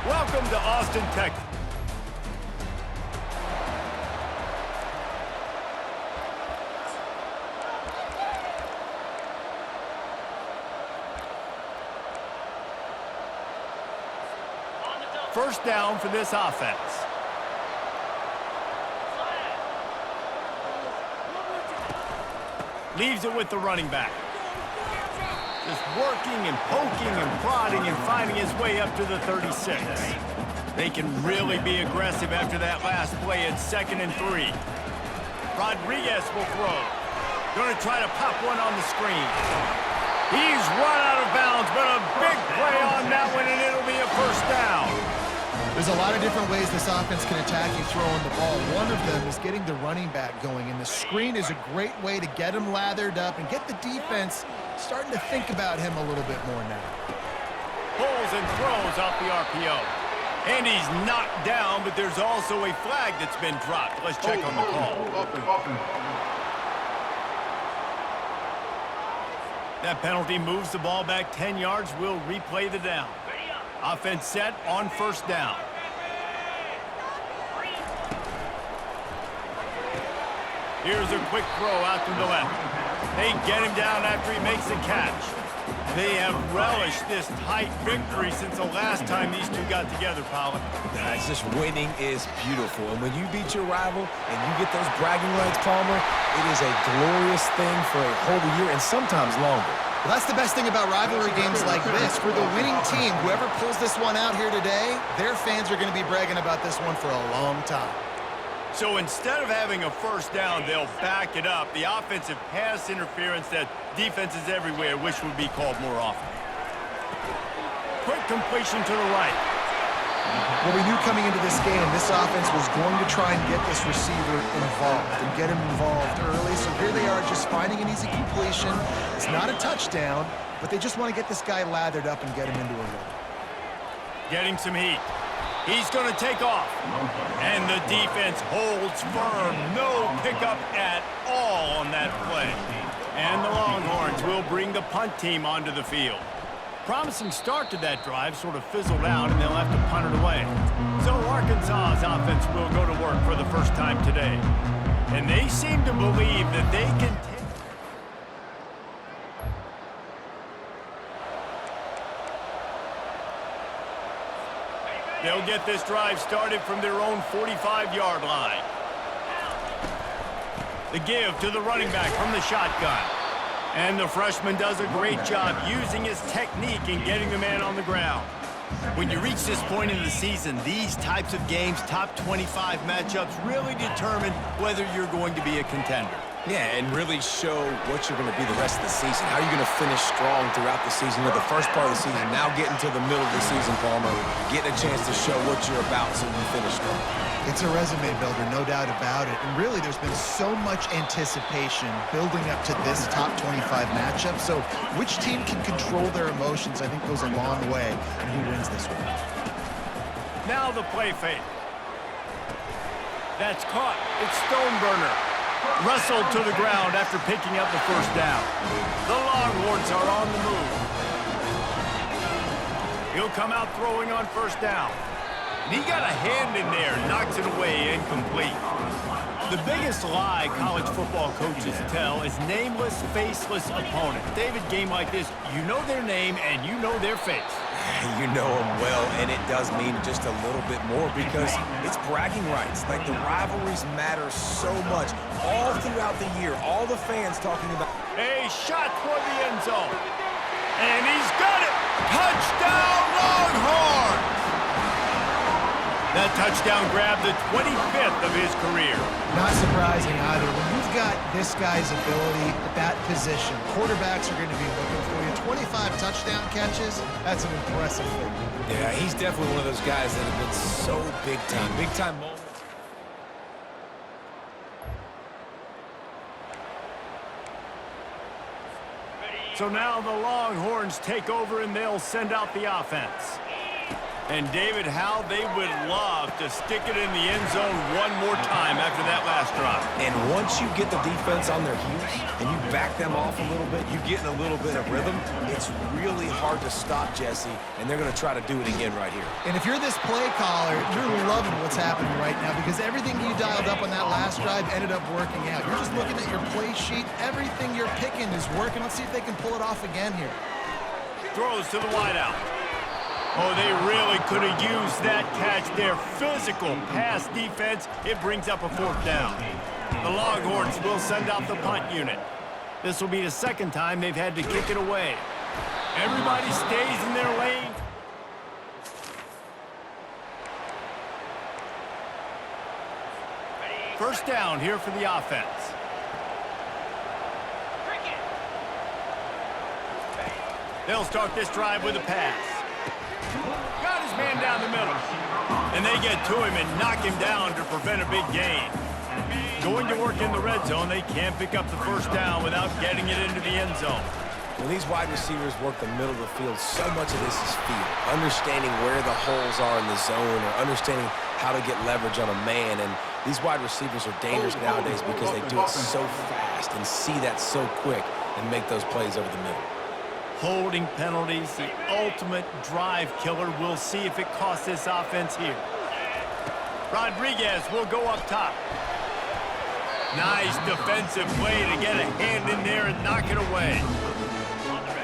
Welcome to Austin, Texas. First down for this offense. Leaves it with the running back. Just working and poking and prodding and finding his way up to the 36. They can really be aggressive after that last play at 2nd and 3. Rodriguez will throw. Going to try to pop one on the screen. He's run out of bounds, but a big play on that one, and it'll be a first down. There's a lot of different ways this offense can attack you throwing the ball. One of them is getting the running back going, and the screen is a great way to get him lathered up and get the defense starting to think about him a little bit more now. Pulls and throws off the RPO. And he's knocked down, but there's also a flag that's been dropped. Let's check on the call. That penalty moves the ball back 10 yards. We'll replay the down. Offense set on first down. Here's a quick throw out to the left. They get him down after he makes the catch. They have relished this tight victory since the last time these two got together, Pollard. It's just winning is beautiful. And when you beat your rival and you get those bragging rights, Palmer, it is a glorious thing for a whole year and sometimes longer. Well, that's the best thing about rivalry games like this. For the winning team, whoever pulls this one out here today, their fans are going to be bragging about this one for a long time. So instead of having a first down, they'll back it up. The offensive pass interference that defenses everywhere wish would be called more often. Quick completion to the right. Well, we knew coming into this game, this offense was going to try and get this receiver involved and get him involved early. So here they are just finding an easy completion. It's not a touchdown, but they just want to get this guy lathered up and get him into a rhythm. Getting some heat. He's going to take off. And the defense holds firm. No pickup at all on that play. And the Longhorns will bring the punt team onto the field. Promising start to that drive sort of fizzled out, and they'll have to punt it away. So Arkansas's offense will go to work for the first time today. And they seem to believe that they can take... They'll get this drive started from their own 45-yard line. The give to the running back from the shotgun. And the freshman does a great job using his technique and getting the man on the ground. When you reach this point in the season, these types of games, top 25 matchups, really determine whether you're going to be a contender. Yeah, and really show what you're going to be the rest of the season. How are you going to finish strong throughout the season or the first part of the season? Now getting to the middle of the season, Palmer, getting a chance to show what you're about so you can finish strong. It's a resume builder, no doubt about it. And really, there's been so much anticipation building up to this top 25 matchup. So which team can control their emotions, I think, goes a long way in who wins this one. Now the play fake. That's caught. It's Stoneburner. Wrestled to the ground after picking up the first down. The Longhorns are on the move. He'll come out throwing on first down. And he got a hand in there, knocks it away, incomplete. The biggest lie college football coaches tell is nameless, faceless opponent. David, game like this, you know their name and you know their face. You know them well, and it does mean just a little bit more because it's bragging rights. Like, the rivalries matter so much all throughout the year. All the fans talking about... A shot toward the end zone. And he's got it! Touchdown, Longhorns! That touchdown grabbed the 25th of his career. Not surprising either. When you've got this guy's ability at that position, quarterbacks are going to be looking for you. 25 touchdown catches, that's an impressive thing. Yeah, he's definitely one of those guys that have been so big-time moments. So now the Longhorns take over and they'll send out the offense. And David, how they would love to stick it in the end zone one more time after that last drive. And once you get the defense on their heels and you back them off a little bit, you get in a little bit of rhythm, it's really hard to stop, Jesse, and they're going to try to do it again right here. And if you're this play caller, you're loving what's happening right now because everything you dialed up on that last drive ended up working out. You're just looking at your play sheet. Everything you're picking is working. Let's see if they can pull it off again here. Throws to the wideout. Oh, they really could have used that catch there. Physical pass defense. It brings up a 4th down. The Longhorns will send out the punt unit. This will be the second time they've had to kick it away. Everybody stays in their lane. First down here for the offense. They'll start this drive with a pass. Got his man down the middle. And they get to him and knock him down to prevent a big gain. Going to work in the red zone, they can't pick up the first down without getting it into the end zone. When these wide receivers work the middle of the field, so much of this is feel. Understanding where the holes are in the zone or understanding how to get leverage on a man. And these wide receivers are dangerous nowadays because they do it so fast and see that so quick and make those plays over the middle. Holding penalties, the ultimate drive killer. We'll see if it costs this offense here. Rodriguez will go up top. Nice defensive play to get a hand in there and knock it away.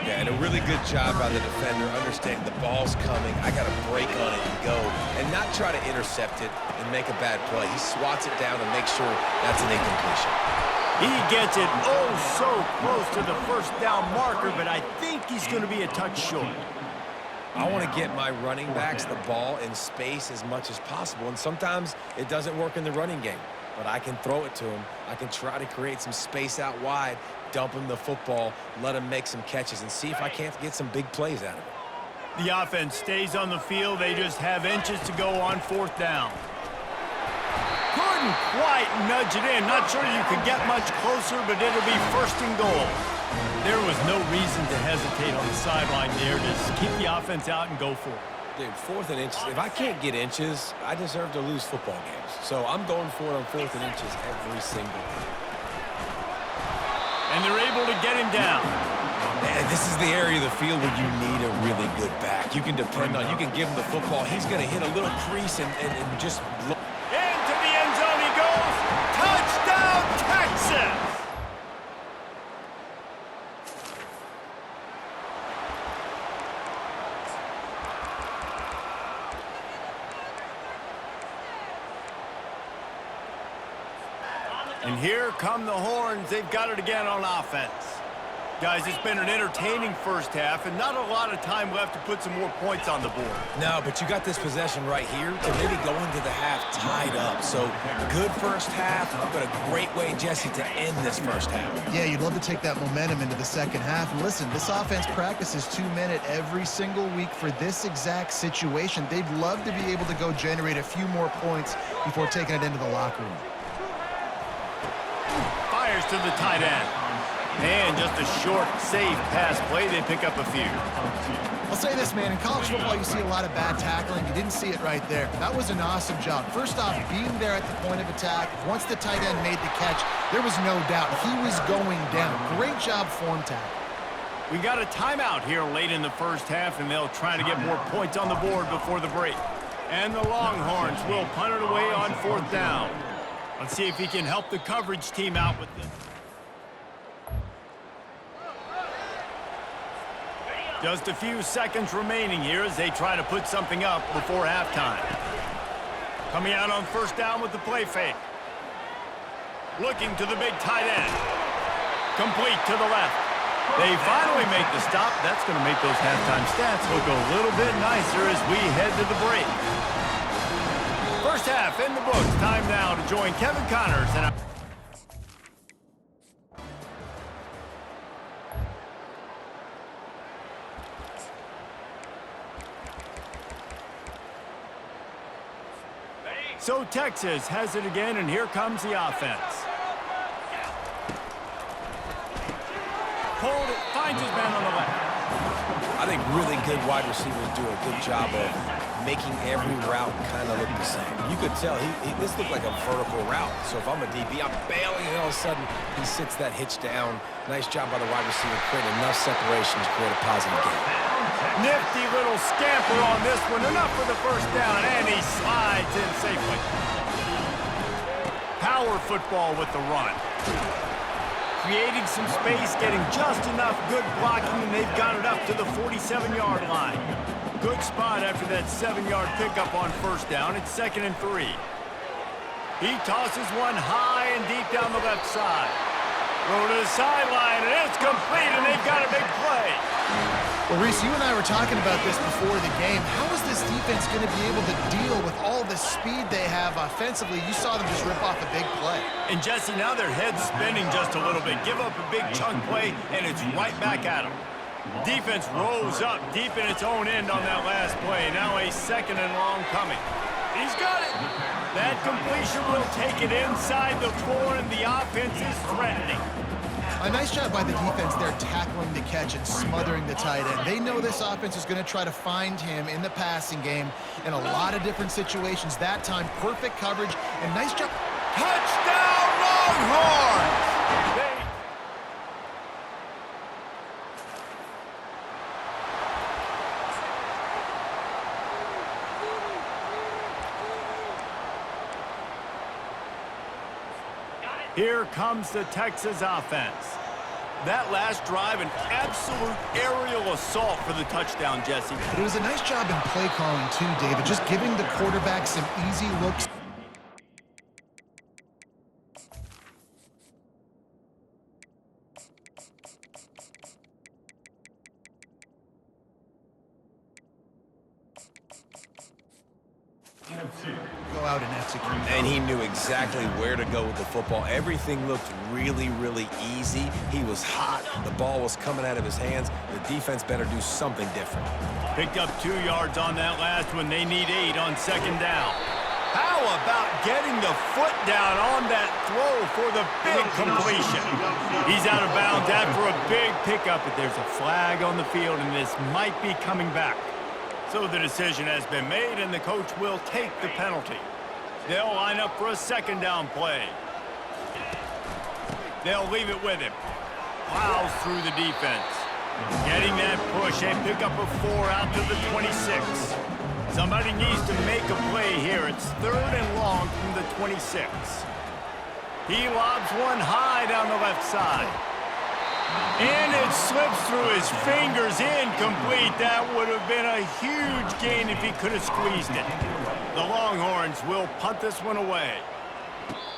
Yeah, and a really good job by the defender understanding the ball's coming. I got to break on it and go and not try to intercept it and make a bad play. He swats it down and makes sure that's an incompletion. He gets it oh so close to the first down marker, but I think he's going to be a touch short. I want to get my running backs the ball in space as much as possible, and sometimes it doesn't work in the running game, but I can throw it to him. I can try to create some space out wide, dump him the football, let him make some catches, and see if I can't get some big plays out of it. The offense stays on the field. They just have inches to go on 4th down. Couldn't quite nudge it in. Not sure you could get much closer, but it'll be 1st and goal. There was no reason to hesitate on the sideline there. Just keep the offense out and go for it. Dude, 4th and inches. If I can't get inches, I deserve to lose football games. So I'm going for it on 4th and inches every single day. And they're able to get him down. Man, this is the area of the field where you need a really good back. You can depend on, you can give him the football. He's going to hit a little crease and just... Into the end zone he goes. Touchdown, Texas! And here come the Horns. They've got it again on offense. Guys, it's been an entertaining first half and not a lot of time left to put some more points on the board. No, but you got this possession right here to maybe go into the half tied up. So good first half, but a great way, Jesse, to end this first half. Yeah, you'd love to take that momentum into the second half. And listen, this offense practices 2-minute every single week for this exact situation. They'd love to be able to go generate a few more points before taking it into the locker room. Fires to the tight end. And just a short, safe pass play. They pick up a few. I'll say this, man. In college football, you see a lot of bad tackling. You didn't see it right there. That was an awesome job. First off, being there at the point of attack. Once the tight end made the catch, there was no doubt he was going down. Great job form tackle. We got a timeout here late in the first half, and they'll try to get more points on the board before the break. And the Longhorns will punt it away on 4th down. Let's see if he can help the coverage team out with this. Just a few seconds remaining here as they try to put something up before halftime. Coming out on 1st down with the play fake. Looking to the big tight end. Complete to the left. They finally make the stop. That's going to make those halftime stats look a little bit nicer as we head to the break. First half in the books. Time now to join Kevin Connors and so Texas has it again, and here comes the offense. Hold it, finds his man on the left. I I think really good wide receivers do a good job of making every route kind of look the same. You could tell this looked like a vertical route. So if I'm a DB, I'm bailing, and all of a sudden he sits that hitch down. Nice job by the wide receiver, creating enough separation to create a positive gain. Nifty little scamper on this one. Enough for the first down, and he slides in safely. Power football with the run. Creating some space, getting just enough good blocking, and they've got it up to the 47-yard line. Good spot after that 7-yard pickup on first down. It's 2nd and 3. He tosses one high and deep down the left side. Throw to the sideline, and it's complete, and they've got a big play. Well, Reese, you and I were talking about this before the game. How is this defense going to be able to deal with all the speed they have offensively? You saw them just rip off a big play. And Jesse, now their head's spinning just a little bit. Give up a big chunk play, and it's right back at them. Defense rose up deep in its own end on that last play. Now a 2nd and long coming. He's got it. That completion will take it inside the 4, and the offense is threatening. A nice job by the defense there tackling the catch and smothering the tight end. They know this offense is going to try to find him in the passing game in a lot of different situations. That time, perfect coverage and nice job. Touchdown, Longhorns! Here comes the Texas offense. That last drive, an absolute aerial assault for the touchdown, Jesse. But it was a nice job in play calling too, David, just giving the quarterback some easy looks. Go out and execute. And he knew exactly where to go with the football. Everything looked really, really easy. He was hot. The ball was coming out of his hands. The defense better do something different. Picked up 2 yards on that last one. They need 8 on 2nd down. How about getting the foot down on that throw for the big completion? He's out of bounds after a big pickup, but there's a flag on the field, and this might be coming back. So the decision has been made, and the coach will take the penalty. They'll line up for a 2nd down play. They'll leave it with him. Plows through the defense. Getting that push, a pickup of 4 out to the 26. Somebody needs to make a play here. It's 3rd and long from the 26. He lobs one high down the left side. And it slips through his fingers, incomplete. That would have been a huge gain if he could have squeezed it. The Longhorns will punt this one away.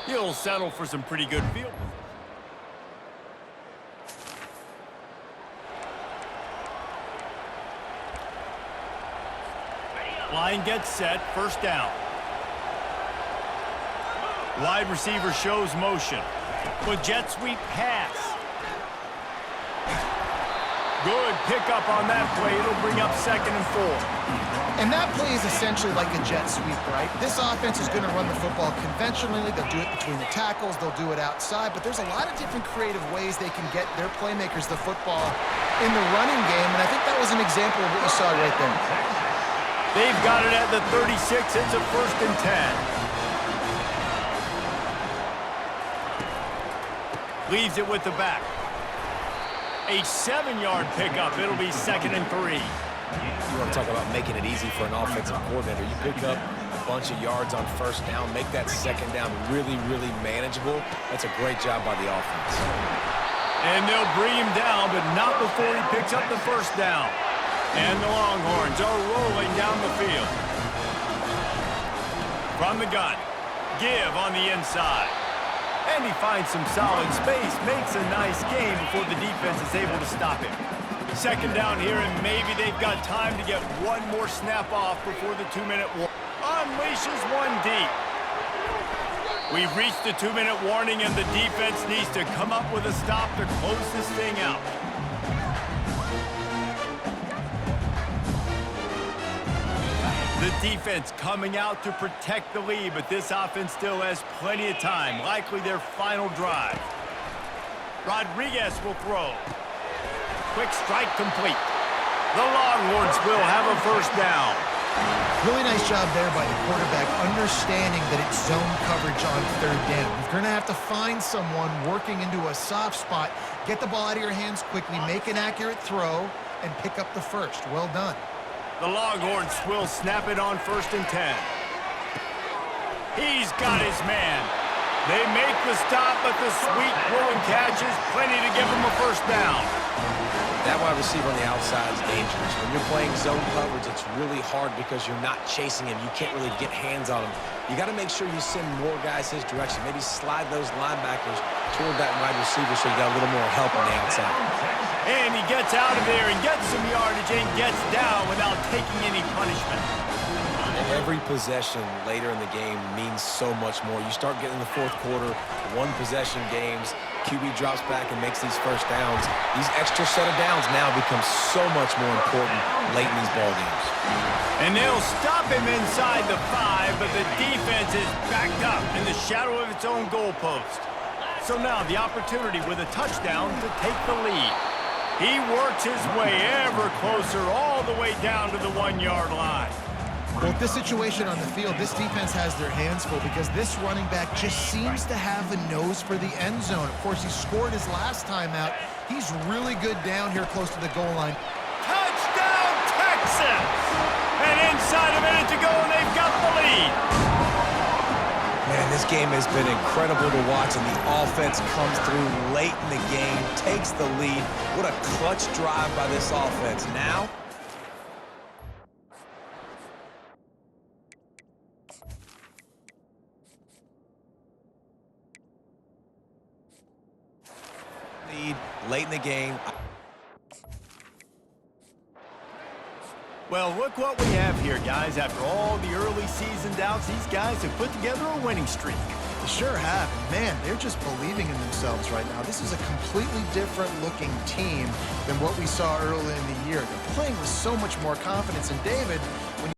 He'll settle for some pretty good field. Line gets set, 1st down. Wide receiver shows motion. With jet sweep pass. Good pickup on that play. It'll bring up 2nd and 4. And that play is essentially like a jet sweep, right? This offense is going to run the football conventionally. They'll do it between the tackles. They'll do it outside. But there's a lot of different creative ways they can get their playmakers the football in the running game. And I think that was an example of what you saw right there. They've got it at the 36. It's a 1st and 10. Leaves it with the back. A 7-yard pickup. It'll be 2nd and 3. You want to talk about making it easy for an offensive coordinator. You pick up a bunch of yards on 1st down, make that 2nd down really, really manageable. That's a great job by the offense. And they'll bring him down, but not before he picks up the 1st down. And the Longhorns are rolling down the field. From the gun, give on the inside. And he finds some solid space, makes a nice gain before the defense is able to stop him. 2nd down here, and maybe they've got time to get one more snap off before the 2-minute warning. Unleashes one deep. We've reached the 2-minute warning, and the defense needs to come up with a stop to close this thing out. The defense coming out to protect the lead, but this offense still has plenty of time, likely their final drive. Rodriguez will throw. Quick strike complete. The Longhorns will have a first down. Really nice job there by the quarterback, understanding that it's zone coverage on third down. You're going to have to find someone working into a soft spot, get the ball out of your hands quickly, make an accurate throw, and pick up the first. Well done. The Longhorns will snap it on 1st and 10. He's got his man. They make the stop, but the sweet throwing catch is plenty to give him a first down. That wide receiver on the outside is dangerous. When you're playing zone coverage, it's really hard because you're not chasing him. You can't really get hands on him. You got to make sure you send more guys his direction. Maybe slide those linebackers toward that wide receiver so you got a little more help on the outside. And he gets out of there and gets some yardage and gets down without taking any punishment. Every possession later in the game means so much more. You start getting the fourth quarter, one-possession games, QB drops back and makes these first downs. These extra set of downs now become so much more important late in these ball games. And they'll stop him inside the 5, but the defense is backed up in the shadow of its own goalpost. So now the opportunity with a touchdown to take the lead. He works his way ever closer all the way down to the 1-yard line. Well, with this situation on the field, this defense has their hands full because this running back just seems to have a nose for the end zone. Of course, he scored his last time out. He's really good down here close to the goal line. Touchdown, Texas! And inside a minute to go, and they've got the lead. Man, this game has been incredible to watch, and the offense comes through late in the game, takes the lead. What a clutch drive by this offense. Now, late in the game. Well, look what we have here, guys. After all the early season doubts, these guys have put together a winning streak. They sure have. Man, they're just believing in themselves right now. This is a completely different looking team than what we saw early in the year. They're playing with so much more confidence. And David, when